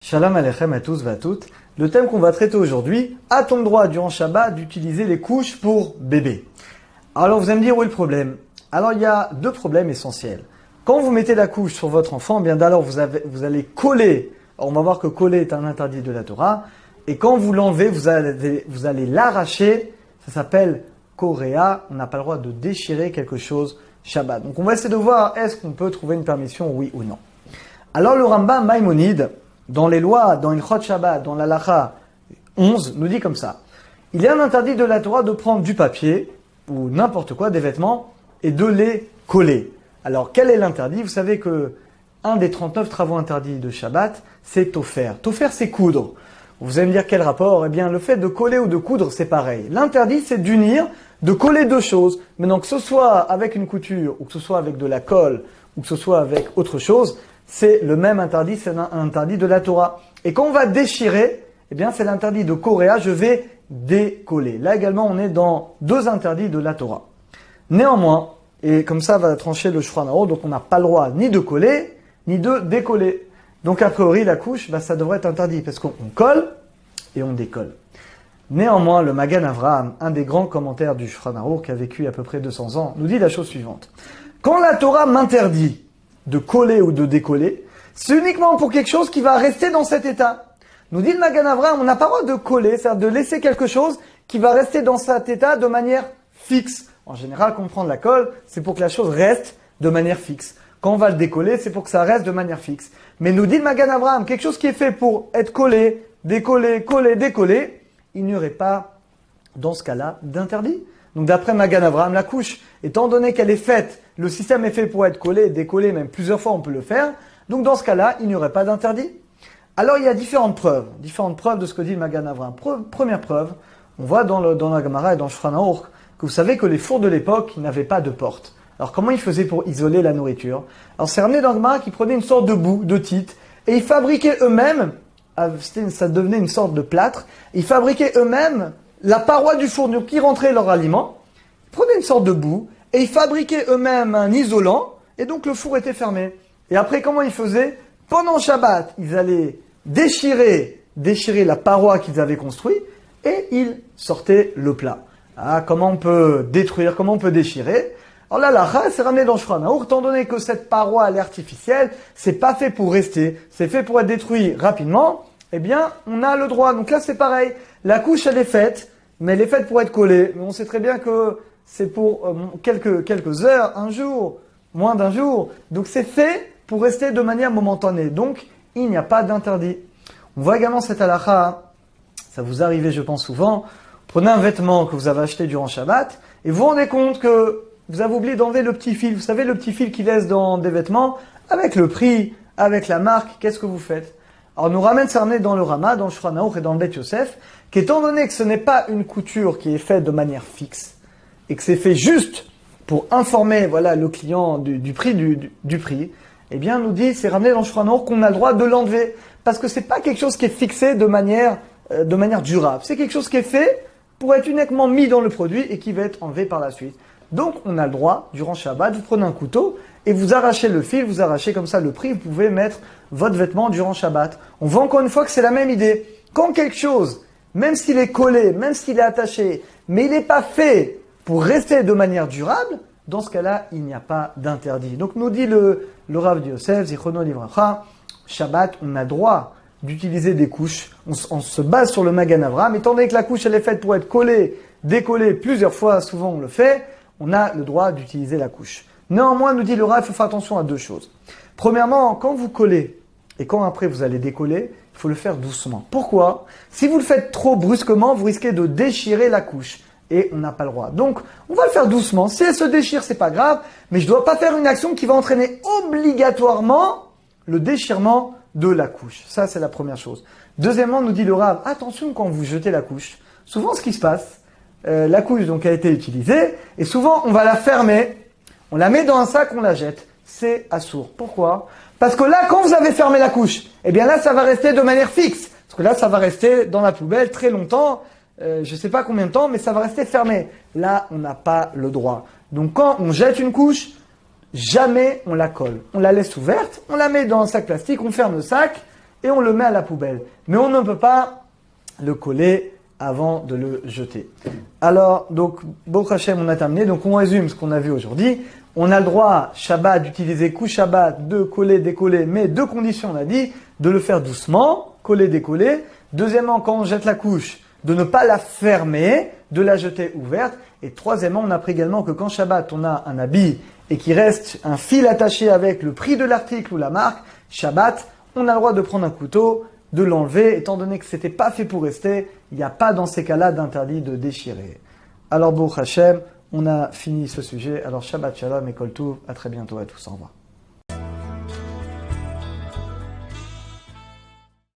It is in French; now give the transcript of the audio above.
Shalom Aleichem à tous et à toutes. Le thème qu'on va traiter aujourd'hui, a-t-on le droit durant Shabbat d'utiliser les couches pour bébé? Alors vous allez me dire où est le problème? Alors il y a deux problèmes essentiels. Quand vous mettez la couche sur votre enfant, bien d'alors vous allez coller. Alors on va voir que coller est un interdit de la Torah. Et quand vous l'enlevez, vous allez l'arracher. Ça s'appelle korea. On n'a pas le droit de déchirer quelque chose Shabbat. Donc on va essayer de voir est-ce qu'on peut trouver une permission, oui ou non. Alors le Rambam Maïmonide, dans les lois, dans Ilchot Shabbat, dans l'Halacha 11, nous dit comme ça. Il y a un interdit de la Torah de prendre du papier, ou n'importe quoi, des vêtements, et de les coller. Alors, quel est l'interdit? Vous savez que un des 39 travaux interdits de Shabbat, c'est tofer. Tofer, c'est coudre. Vous allez me dire quel rapport? Eh bien, le fait de coller ou de coudre, c'est pareil. L'interdit, c'est d'unir, de coller deux choses. Maintenant, que ce soit avec une couture, ou que ce soit avec de la colle, ou que ce soit avec autre chose, c'est le même interdit, c'est un interdit de la Torah. Et quand on va déchirer, eh bien c'est l'interdit de korea, je vais décoller. Là également, on est dans deux interdits de la Torah. Néanmoins, et comme ça va trancher le Shulchan Aruch, donc on n'a pas le droit ni de coller, ni de décoller. Donc a priori, la couche, ça devrait être interdit, parce qu'on colle et on décolle. Néanmoins, le Magan Avraham, un des grands commentaires du Shulchan Aruch, qui a vécu à peu près 200 ans, nous dit la chose suivante. Quand la Torah m'interdit de coller ou de décoller, c'est uniquement pour quelque chose qui va rester dans cet état. Nous dit le Magan Avraham, on n'a pas le droit de coller, c'est-à-dire de laisser quelque chose qui va rester dans cet état de manière fixe. En général, quand on prend de la colle, c'est pour que la chose reste de manière fixe. Quand on va le décoller, c'est pour que ça reste de manière fixe. Mais nous dit le Magan Avraham, quelque chose qui est fait pour être collé, décollé, collé, décollé, il n'y aurait pas, dans ce cas-là, d'interdit. Donc d'après Magan Avraham, la couche, étant donné qu'elle est faite, le système est fait pour être collé, décollé, même plusieurs fois on peut le faire. Donc dans ce cas-là, il n'y aurait pas d'interdit. Alors il y a différentes preuves de ce que dit le Magan Avraham. Première preuve, on voit dans la Gemara et dans le Shulchan Aruch que vous savez que les fours de l'époque n'avaient pas de porte. Alors comment ils faisaient pour isoler la nourriture? Alors c'est ramené dans la Gemara qu'ils prenaient une sorte de boue, de tite, et ils fabriquaient eux-mêmes, ça devenait une sorte de plâtre, ils fabriquaient eux-mêmes la paroi du four, donc qui rentrait leur aliment, ils prenaient une sorte de boue, et ils fabriquaient eux-mêmes un isolant, et donc le four était fermé. Et après, comment ils faisaient? Pendant Shabbat, ils allaient déchirer la paroi qu'ils avaient construite, et ils sortaient le plat. Ah, comment on peut détruire, comment on peut déchirer? Alors là, la c'est ramené dans le Shulchan Aruch, étant donné que cette paroi, elle est artificielle, c'est pas fait pour rester, c'est fait pour être détruit rapidement, eh bien, on a le droit. Donc là, c'est pareil. La couche, elle est faite, mais elle est faite pour être collée. Mais on sait très bien que c'est pour quelques heures, un jour, moins d'un jour. Donc c'est fait pour rester de manière momentanée. Donc, il n'y a pas d'interdit. On voit également cette halakha, ça vous arrive, je pense souvent, prenez un vêtement que vous avez acheté durant Shabbat, et vous vous rendez compte que vous avez oublié d'enlever le petit fil. Vous savez, le petit fil qui laisse dans des vêtements, avec le prix, avec la marque, qu'est-ce que vous faites? Alors, nous ramène ça ramené dans le Rama, dans le Shulchan Aruch et dans le Bet Yosef, qu'étant donné que ce n'est pas une couture qui est faite de manière fixe, et que c'est fait juste pour informer, le client du prix du prix, eh bien, nous dit, c'est ramené dans le Shulchan Aruch qu'on a le droit de l'enlever. Parce que c'est pas quelque chose qui est fixé de manière durable. C'est quelque chose qui est fait pour être uniquement mis dans le produit et qui va être enlevé par la suite. Donc, on a le droit, durant Shabbat, vous prenez un couteau et vous arrachez le fil, vous arrachez comme ça le prix, vous pouvez mettre votre vêtement durant Shabbat. On voit encore une fois que c'est la même idée. Quand quelque chose, même s'il est collé, même s'il est attaché, mais il n'est pas fait pour rester de manière durable, dans ce cas-là, il n'y a pas d'interdit. Donc, nous dit le Rav de Yosef, Zichrono Livracha, Shabbat, on a droit d'utiliser des couches. On se base sur le Magan Avraham. Étant donné que la couche, elle est faite pour être collée, décollée plusieurs fois, souvent on le fait, on a le droit d'utiliser la couche. Néanmoins, nous dit le Rav, il faut faire attention à deux choses. Premièrement, quand vous collez et quand après vous allez décoller, il faut le faire doucement. Pourquoi? Si vous le faites trop brusquement, vous risquez de déchirer la couche. Et on n'a pas le droit. Donc, on va le faire doucement. Si elle se déchire, c'est pas grave, mais je ne dois pas faire une action qui va entraîner obligatoirement le déchirement de la couche. Ça, c'est la première chose. Deuxièmement, nous dit le Rav, attention quand vous jetez la couche. Souvent, ce qui se passe, la couche donc a été utilisée, et souvent, on va la fermer, on la met dans un sac, on la jette. C'est assourd. Pourquoi? Parce que là, quand vous avez fermé la couche, eh bien là, ça va rester de manière fixe. Parce que là, ça va rester dans la poubelle très longtemps, je ne sais pas combien de temps, mais ça va rester fermé. Là, on n'a pas le droit. Donc, quand on jette une couche, jamais on la colle. On la laisse ouverte, on la met dans un sac plastique, on ferme le sac, et on le met à la poubelle. Mais on ne peut pas le coller avant de le jeter. Alors, donc, Baruch Hashem, on a terminé. Donc, on résume ce qu'on a vu aujourd'hui. On a le droit, Shabbat, d'utiliser couche Shabbat, de coller, décoller, mais deux conditions, on a dit, de le faire doucement, coller, décoller. Deuxièmement, quand on jette la couche, de ne pas la fermer, de la jeter ouverte. Et troisièmement, on a appris également que quand Shabbat, on a un habit et qu'il reste un fil attaché avec le prix de l'article ou la marque, Shabbat, on a le droit de prendre un couteau, de l'enlever, étant donné que c'était pas fait pour rester, il n'y a pas dans ces cas-là d'interdit de déchirer. Alors, Baruch Hashem, on a fini ce sujet. Alors, Shabbat Shalom et Kol Tov. À très bientôt à tous. Au revoir.